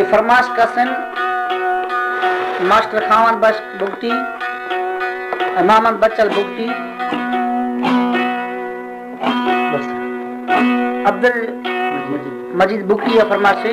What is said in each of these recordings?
फरमाश कसन मास्टर खावन बस बुगटी मोहम्मद बच्चल बुगटी अब्दुल मजीद बुगटी या फरमाश से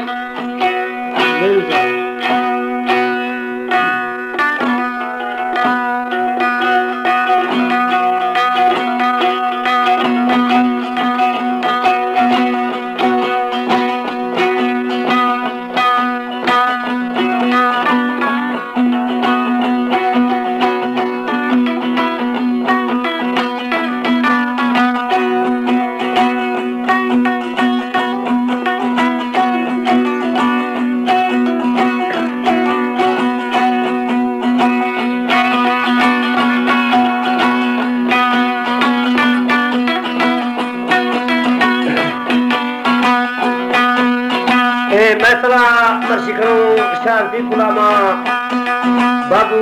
शांति गुलामा बाबू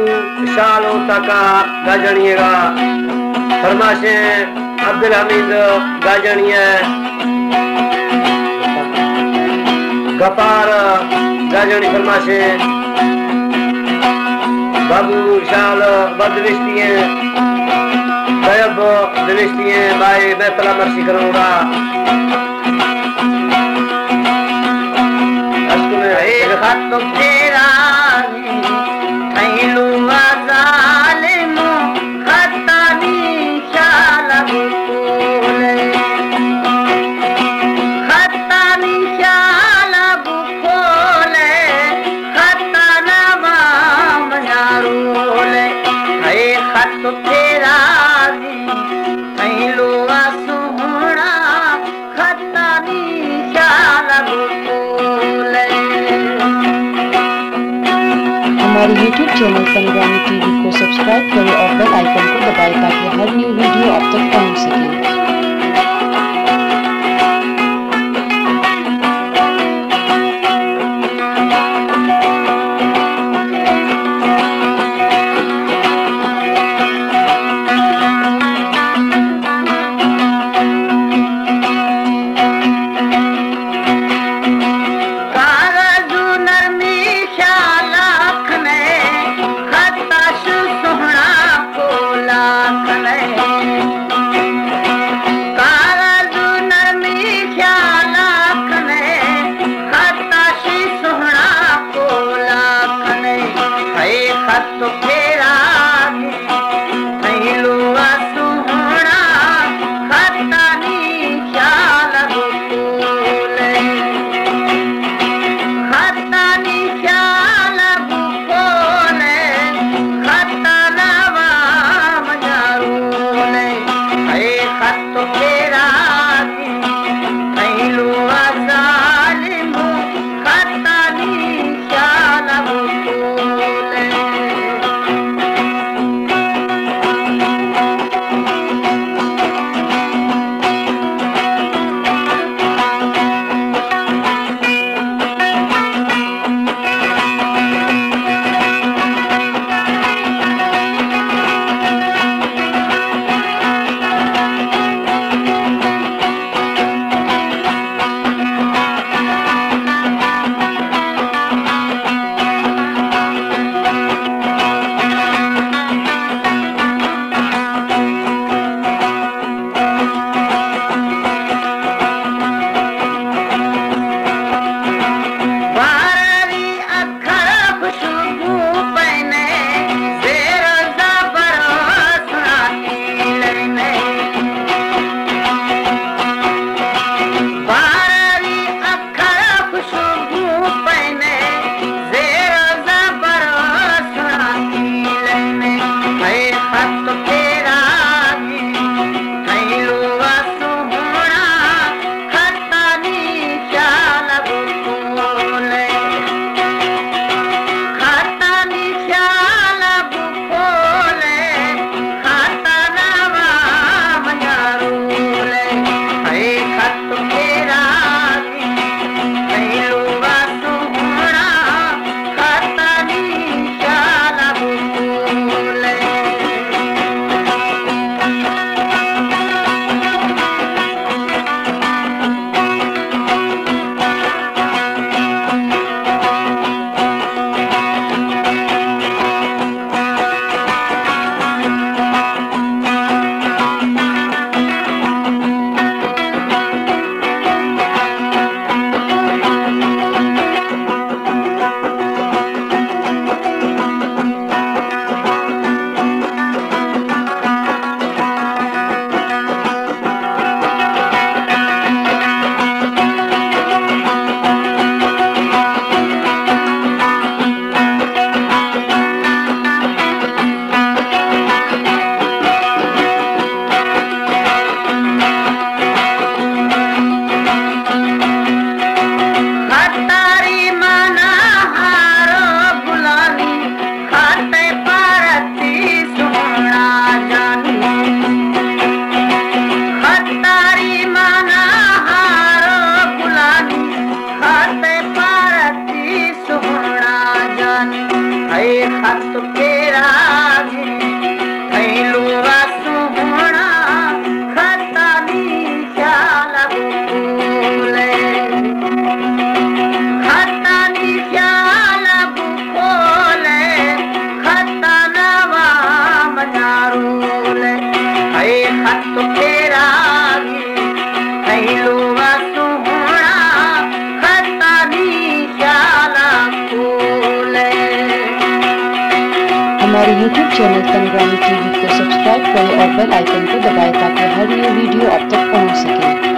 शालो तका गाजनिएगा फरमाशे अब्दुल हमीद गाजनिए गफार गाजनी फरमाशे बाबू शाल बदविश्तिए तयब दविश्तिए भाई बैतला मर्सी करूंगा खत तेरा थैलू जालिमो खतानी शाल बुकोले खतानी शाल बुकोले खतना माम नारोले है खत तेरा थैलू सोहना खतानी शाल बुकोले। हमारे YouTube चैनल पंजाबी टीवी को सब्सक्राइब करें और बेल आइकन को दबाएं ताकि हर न्यू वीडियो आप तक पहुंच सके। भैलुआ सुहरा खतानी शाला फूले। हमारे YouTube चैनल तनगानी टीवी को सब्सक्राइब करें और बेल आइकन को दबाएं ताकि हर न्यू वीडियो आप तक पहुंच सके।